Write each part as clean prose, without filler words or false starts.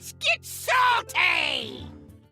Let's get salty!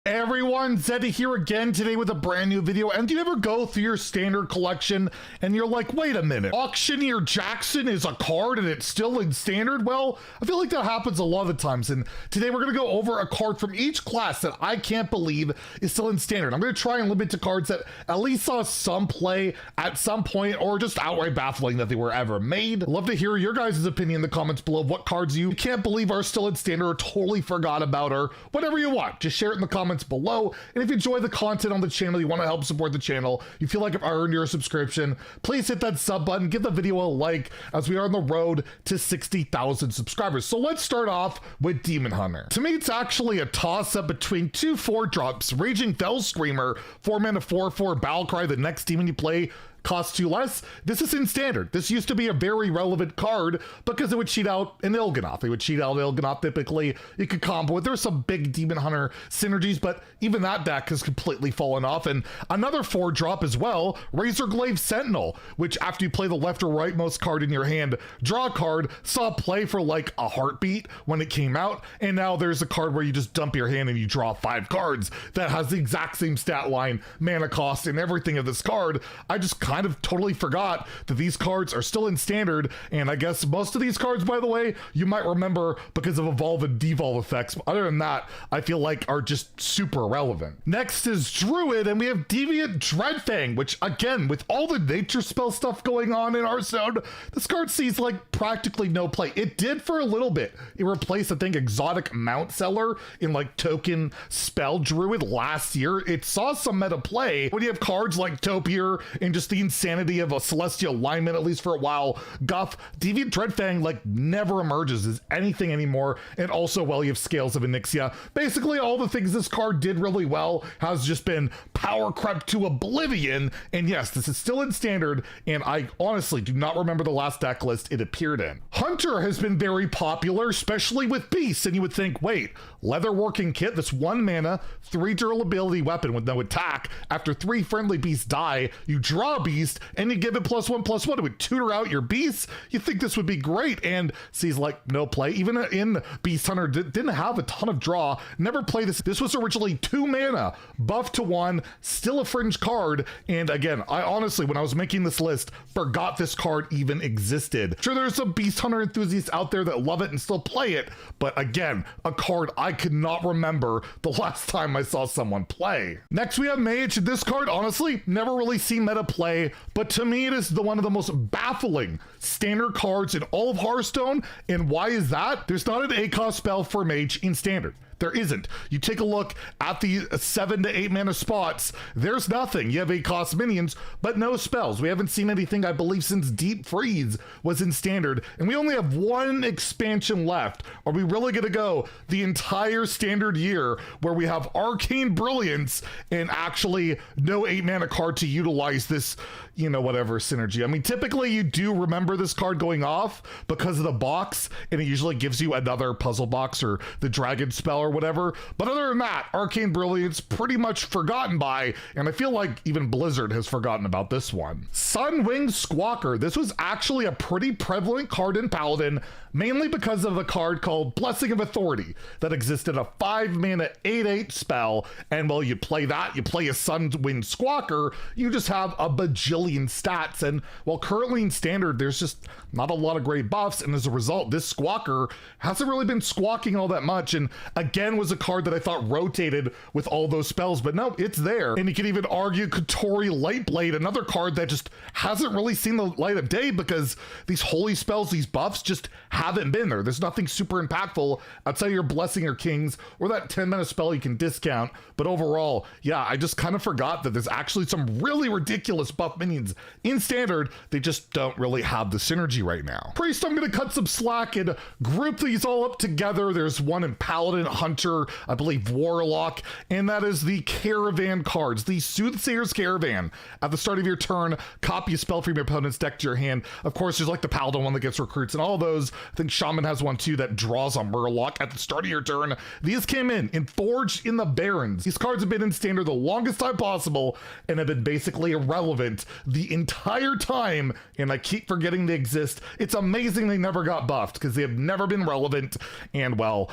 Hey everyone, Zeddy here again today with a brand new video. And do you ever go through your standard collection and you're like, wait a minute, Auctioneer Jackson is a card and it's still in standard? Well, I feel like that happens a lot of the times. And today we're gonna go over a card from each class that I can't believe is still in standard. I'm gonna try and limit to cards that at least saw some play at some point or just outright baffling that they were ever made. I'd love to hear your guys' opinion in the comments below of what cards you can't believe are still in standard or totally forgot about, or whatever you want. Just share it in the comments below. And if you enjoy the content on the channel, you want to help support the channel, you feel like I've earned your subscription, please hit that sub button, give the video a like, as we are on the road to 60,000 subscribers. So let's start off with Demon Hunter. To me, it's actually a toss-up between two 4-drops. Raging Fell Screamer, 4-mana 4/4 Battlecry, the next demon you play costs 2 less. This is in standard. This used to be a very relevant card because it would cheat out an Il'gynoth. It would cheat out Il'gynoth typically. You could combo it. There's some big Demon Hunter synergies, but even that deck has completely fallen off. And another 4-drop as well, Razorglaive Sentinel, which after you play the left or rightmost card in your hand, draw a card, saw play for like a heartbeat when it came out. And now there's a card where you just dump your hand and you draw 5 cards that has the exact same stat line, mana cost, and everything of this card. I just kind of totally forgot that these cards are still in standard, and I guess most of these cards, by the way, you might remember because of evolve and devolve effects. Other than that, I feel like are just super irrelevant. Next is Druid, and we have Deviant Dreadfang, which again, with all the nature spell stuff going on in Hearthstone, this card sees like practically no play. It did for a little bit. It replaced, I think, Exotic Mount Seller in like token spell Druid last year. It saw some meta play when you have cards like Topier and just the insanity of a Celestial Alignment, at least for a while. Guff, Deviant Dreadfang like never emerges as anything anymore. And also, well, you have Scales of Onyxia. Basically, all the things this card did really well has just been power crept to oblivion. And yes, this is still in standard, and I honestly do not remember the last deck list it appeared in. Hunter has been very popular, especially with Beasts, and you would think, wait, Leatherworking Kit, this 1 mana, 3 durability weapon with no attack. After 3 friendly beasts die, you draw a beast and you give it +1/+1. It would tutor out your beasts. You think this would be great, and sees like no play. Even in Beast Hunter didn't have a ton of draw, never played this. This was originally 2 mana, buff to 1, still a fringe card. And again, I honestly, when I was making this list, forgot this card even existed. Sure, there's some Beast Hunter enthusiasts out there that love it and still play it, but again, a card I could not remember the last time I saw someone play. Next we have Mage. This card, honestly, never really seen meta play, but to me it is one of the most baffling standard cards in all of Hearthstone. And why is that? There's not an ACOS spell for Mage in standard. There isn't. You take a look at the 7 to 8 mana spots, there's nothing. You have 8 cost minions, but no spells. We haven't seen anything, I believe, since Deep Freeze was in standard, and we only have 1 expansion left. Are we really gonna go the entire standard year where we have Arcane Brilliance and actually no 8 mana card to utilize this, you know, whatever synergy? I mean, typically you do remember this card going off because of the box, and it usually gives you another puzzle box or the dragon spell or whatever. But other than that, Arcane Brilliance pretty much forgotten by, and I feel like even Blizzard has forgotten about this one. Sunwing Squawker. This was actually a pretty prevalent card in Paladin, mainly because of a card called Blessing of Authority that existed, a 5 mana 8/8 spell. And well, you play that, you play a Sunwing Squawker, you just have a bajillion stats. And while currently in standard, there's just not a lot of great buffs, and as a result, this Squawker hasn't really been squawking all that much. And again, was a card that I thought rotated with all those spells, but no, it's there. And you could even argue Kotori Lightblade, another card that just hasn't really seen the light of day because these holy spells, these buffs just haven't been there. There's nothing super impactful outside of your Blessing or Kings or that 10 mana spell you can discount. But overall, yeah, I just kind of forgot that there's actually some really ridiculous buff minions in standard. They just don't really have the synergy right now. Priest, I'm gonna cut some slack and group these all up together. There's one in Paladin, Hunter, I believe Warlock, and that is the Caravan cards, the Soothsayer's Caravan. At the start of your turn, copy a spell from your opponent's deck to your hand. Of course, there's like the Paladin one that gets recruits and all those. I think Shaman has one too that draws a Murloc at the start of your turn. These came in Forged in the Barrens. These cards have been in standard the longest time possible and have been basically irrelevant the entire time, and I keep forgetting they exist. It's amazing they never got buffed because they have never been relevant, and well,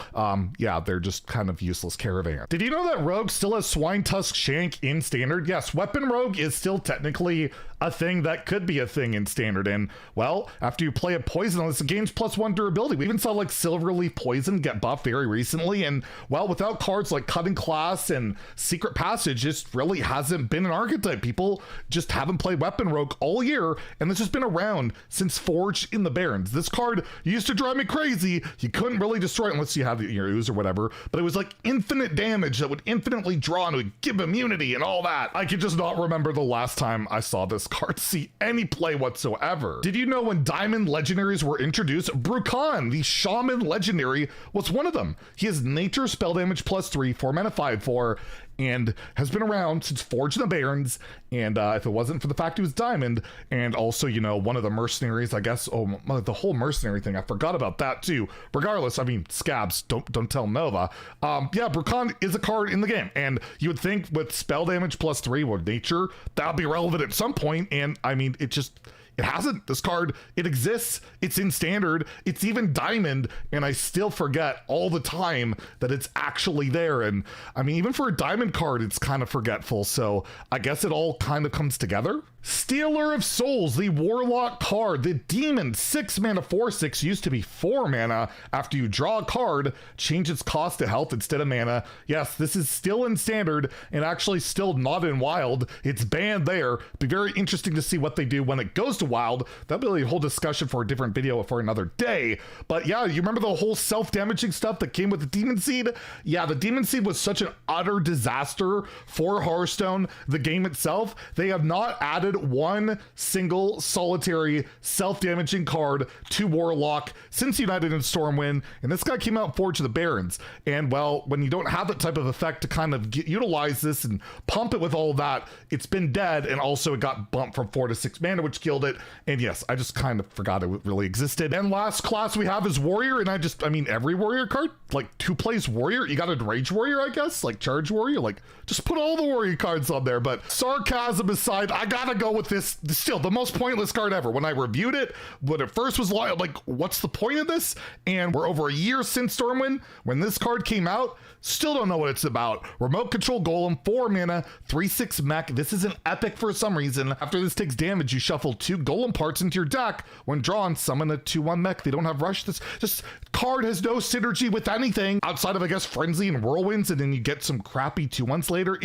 yeah, they're just kind of useless Caravan. Did you know that Rogue still has Swine Tusk Shank in Standard? Yes, Weapon Rogue is still technically a thing that could be a thing in Standard, and well, after you play a Poisonless, it gains +1 durability. We even saw like Silverleaf Poison get buffed very recently, and well, without cards like Cutting Class and Secret Passage, just really hasn't been an archetype. People just haven't played Weapon Rogue all year, and this has been around since Forged in the Barrens. This card used to drive me crazy. You couldn't really destroy it unless you had your ooze or whatever, but it was like infinite damage that would infinitely draw and would give immunity and all that. I could just not remember the last time I saw this card see any play whatsoever. Did you know when Diamond Legendaries were introduced, Brukan, the Shaman Legendary, was one of them? He has Nature Spell Damage +3, 4 mana 5/4, and has been around since Forged in the Barrens, and if it wasn't for the fact he was Diamond, and also, you know, one of the mercenaries, I guess, oh, the whole mercenary thing, I forgot about that too. Regardless, I mean, Scabs, don't tell Nova. Yeah, Brukan is a card in the game, and you would think with spell damage +3 with Nature, that would be relevant at some point, and I mean, it hasn't. This card, it exists, it's in Standard, it's even Diamond, and I still forget all the time that it's actually there. And I mean, even for a Diamond card, it's kind of forgetful, so I guess it all kind of comes together. Stealer of Souls, the Warlock card. The Demon 6 mana 4/6 used to be 4 mana. After you draw a card, change its cost to health instead of mana. Yes, this is still in Standard and actually still not in Wild. It's banned there. Be very interesting to see what they do when it goes to Wild. That'll be a whole discussion for a different video for another day. But yeah, you remember the whole self-damaging stuff that came with the Demon Seed? Yeah, the Demon Seed was such an utter disaster for Hearthstone, the game itself. They have not added one single solitary self-damaging card to Warlock since United in Stormwind, and this guy came out Forged in the Barrens. And well, when you don't have that type of effect to kind of utilize this and pump it with all of that, it's been dead, and also it got bumped from 4 to 6 mana, which killed it. And yes, I just kind of forgot it really existed. And last class we have is Warrior, and I mean, every Warrior card, like 2-plays Warrior, you got a Rage Warrior, I guess, like Charge Warrior, like just put all the Warrior cards on there. But sarcasm aside, I gotta go with this, still the most pointless card ever. When I reviewed it, when it first was like, what's the point of this? And we're over a year since Stormwind when this card came out, still don't know what it's about. Remote Control Golem, 4 mana, 3/6 mech. This is an epic for some reason. After this takes damage, you shuffle 2 Golem parts into your deck. When drawn, summon a 2/1 mech. They don't have rush. This just card has no synergy with anything outside of, I guess, Frenzy and Whirlwinds, and then you get some crappy 2/1s later.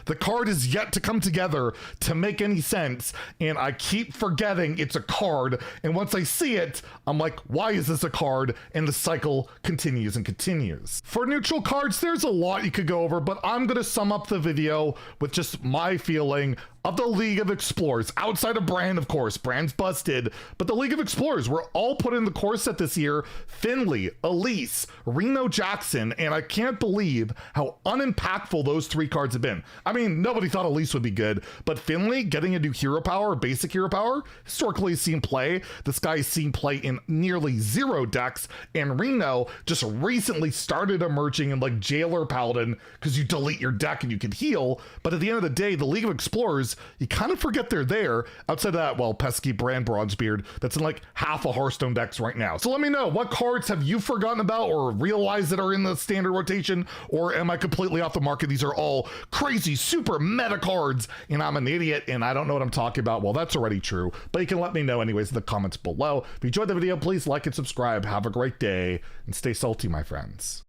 The card is yet to come together to make any sense, and I keep forgetting it's a card, and once I see it, I'm like, why is this a card? And the cycle continues and continues. For neutral cards, there's a lot you could go over, but I'm gonna sum up the video with just my feeling of the League of Explorers. Outside of Brand, of course, Brand's busted, but the League of Explorers were all put in the core set this year. Finley, Elise, Reno Jackson, and I can't believe how unimpactful those 3 cards have been. I mean, nobody thought Elise would be good, but Finley getting a new hero power, basic hero power, historically seen play. This guy's seen play in nearly 0 decks, and Reno just recently started emerging in like Jailer Paladin because you delete your deck and you can heal, but at the end of the day, the League of Explorers, you kind of forget they're there. Outside of that, well, pesky Brand Bronzebeard, that's in like half of Hearthstone decks right now. So let me know, what cards have you forgotten about or realized that are in the Standard rotation, or am I completely off the market? These are all crazy, super meta cards, and I'm an idiot, and I don't know what I'm talking about. Well, that's already true, but you can let me know anyways in the comments below. If you enjoyed the video, please like and subscribe. Have a great day, and stay salty, my friends.